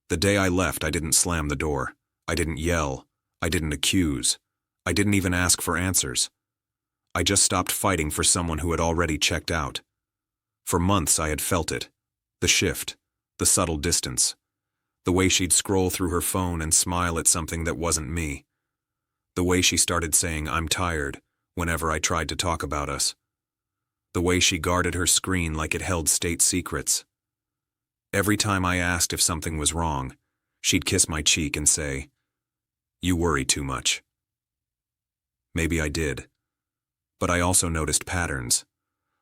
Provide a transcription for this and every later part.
The day I left, I didn't slam the door. I didn't yell. I didn't accuse. I didn't even ask for answers. I just stopped fighting for someone who had already checked out. For months I had felt it. The shift. The subtle distance. The way she'd scroll through her phone and smile at something that wasn't me. The way she started saying, "I'm tired," whenever I tried to talk about us. The way she guarded her screen like it held state secrets. Every time I asked if something was wrong, she'd kiss my cheek and say, "You worry too much." Maybe I did. But I also noticed patterns,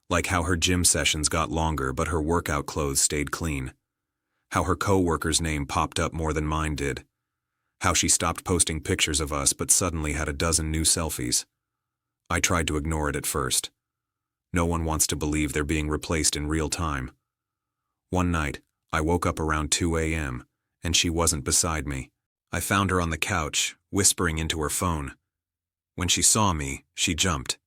like how her gym sessions got longer but her workout clothes stayed clean, how her co-worker's name popped up more than mine did, how she stopped posting pictures of us but suddenly had a dozen new selfies. I tried to ignore it at first. No one wants to believe they're being replaced in real time. One night, I woke up around 2 a.m., and she wasn't beside me. I found her on the couch, whispering into her phone. When she saw me, she jumped.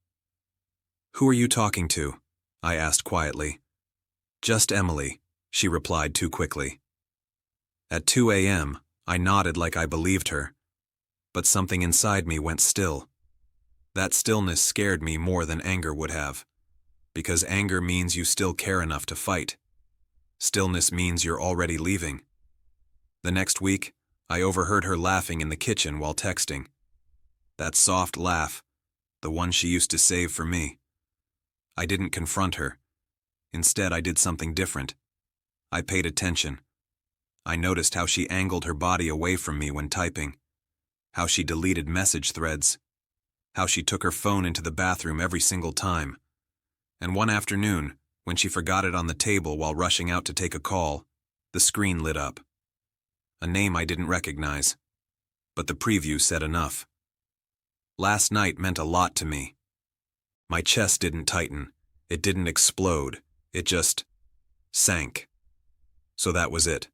"Who are you talking to?" I asked quietly. "Just Emily," she replied too quickly. At 2 a.m., I nodded like I believed her. But something inside me went still. That stillness scared me more than anger would have. Because anger means you still care enough to fight. Stillness means you're already leaving. The next week, I overheard her laughing in the kitchen while texting. That soft laugh, the one she used to save for me. I didn't confront her. Instead, I did something different. I paid attention. I noticed how she angled her body away from me when typing, how she deleted message threads, how she took her phone into the bathroom every single time. And one afternoon, when she forgot it on the table while rushing out to take a call, the screen lit up. A name I didn't recognize, but the preview said enough. Last night meant a lot to me. My chest didn't tighten, it didn't explode, it just sank. So that was it.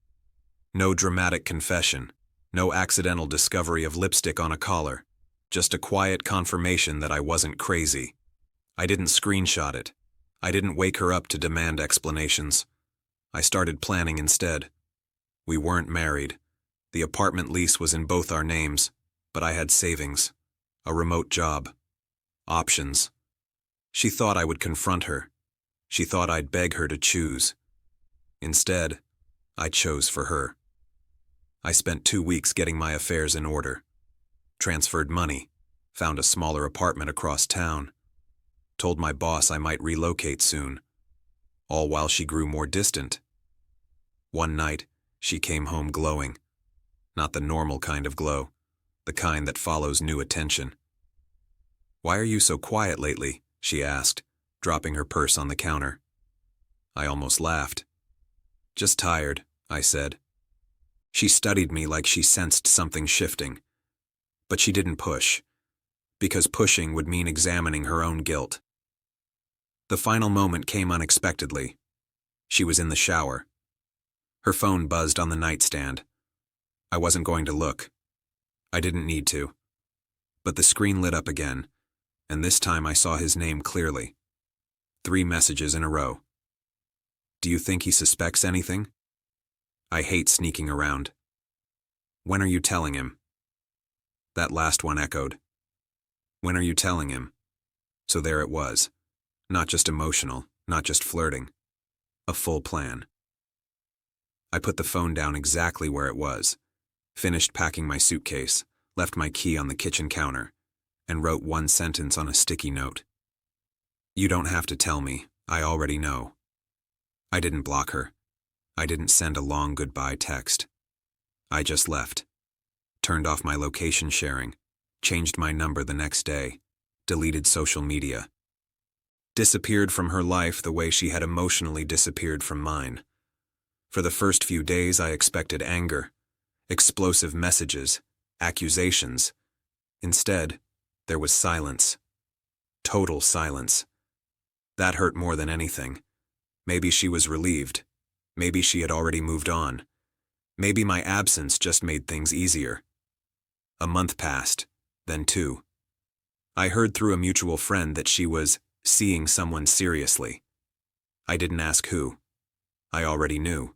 No dramatic confession, no accidental discovery of lipstick on a collar, just a quiet confirmation that I wasn't crazy. I didn't screenshot it. I didn't wake her up to demand explanations. I started planning instead. We weren't married. The apartment lease was in both our names, but I had savings, a remote job, options. She thought I would confront her. She thought I'd beg her to choose. Instead, I chose for her. I spent 2 weeks getting my affairs in order. Transferred money, found a smaller apartment across town. Told my boss I might relocate soon, all while she grew more distant. One night, she came home glowing. Not the normal kind of glow, the kind that follows new attention. "Why are you so quiet lately?" she asked, dropping her purse on the counter. I almost laughed. "Just tired," I said. She studied me like she sensed something shifting. But she didn't push, because pushing would mean examining her own guilt. The final moment came unexpectedly. She was in the shower. Her phone buzzed on the nightstand. I wasn't going to look. I didn't need to. But the screen lit up again, and this time I saw his name clearly. 3 messages in a row. "Do you think he suspects anything?" "I hate sneaking around." "When are you telling him?" That last one echoed. "When are you telling him?" So there it was. Not just emotional, not just flirting. A full plan. I put the phone down exactly where it was, finished packing my suitcase, left my key on the kitchen counter, and wrote one sentence on a sticky note. "You don't have to tell me, I already know." I didn't block her. I didn't send a long goodbye text. I just left. Turned off my location sharing, changed my number the next day, deleted social media. Disappeared from her life the way she had emotionally disappeared from mine. For the first few days I expected anger, explosive messages, accusations. Instead, there was silence. Total silence. That hurt more than anything. Maybe she was relieved. Maybe she had already moved on. Maybe my absence just made things easier. A month passed, then 2. I heard through a mutual friend that she was seeing someone seriously. I didn't ask who. I already knew.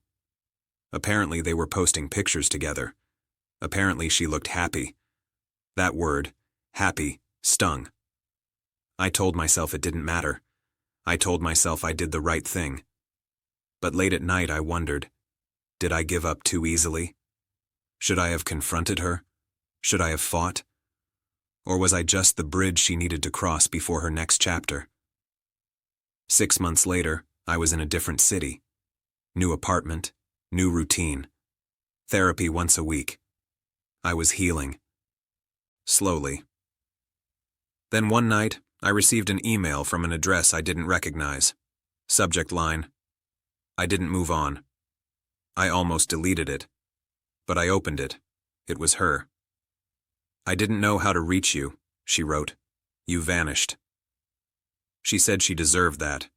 Apparently they were posting pictures together. Apparently she looked happy. That word, happy, stung. I told myself it didn't matter. I told myself I did the right thing. But late at night I wondered, did I give up too easily? Should I have confronted her? Should I have fought? Or was I just the bridge she needed to cross before her next chapter? 6 months later, I was in a different city. New apartment, new routine. Therapy once a week. I was healing. Slowly. Then one night, I received an email from an address I didn't recognize. Subject line: I didn't move on. I almost deleted it. But I opened it. It was her. I didn't know how to reach you, she wrote. You vanished. She said she deserved that.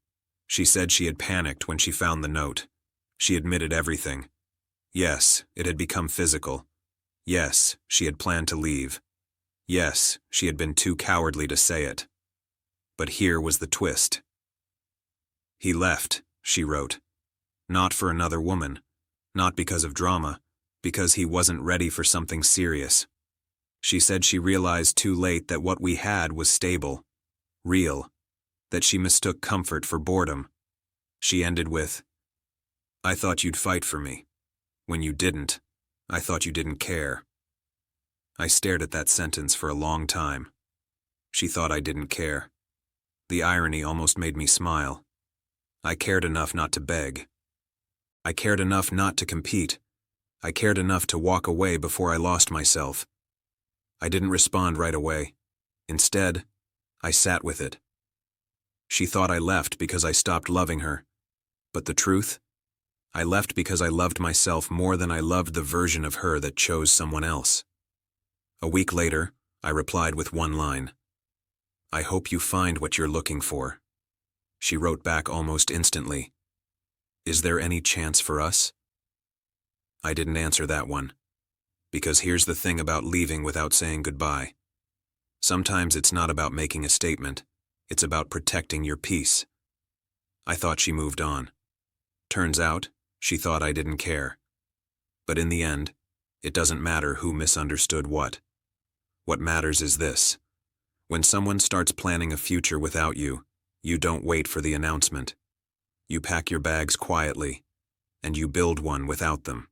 She said she had panicked when she found the note. She admitted everything. Yes, it had become physical. Yes, she had planned to leave. Yes, she had been too cowardly to say it. But here was the twist. He left, she wrote. Not for another woman. Not because of drama. Because he wasn't ready for something serious. She said she realized too late that what we had was stable. Real. That she mistook comfort for boredom. She ended with, I thought you'd fight for me. When you didn't, I thought you didn't care. I stared at that sentence for a long time. She thought I didn't care. The irony almost made me smile. I cared enough not to beg. I cared enough not to compete. I cared enough to walk away before I lost myself. I didn't respond right away. Instead, I sat with it. She thought I left because I stopped loving her. But the truth? I left because I loved myself more than I loved the version of her that chose someone else. A week later, I replied with one line. I hope you find what you're looking for. She wrote back almost instantly. Is there any chance for us? I didn't answer that one. Because here's the thing about leaving without saying goodbye. Sometimes it's not about making a statement. It's about protecting your peace. I thought she moved on. Turns out, she thought I didn't care. But in the end, it doesn't matter who misunderstood what. What matters is this. When someone starts planning a future without you, you don't wait for the announcement. You pack your bags quietly, and you build one without them.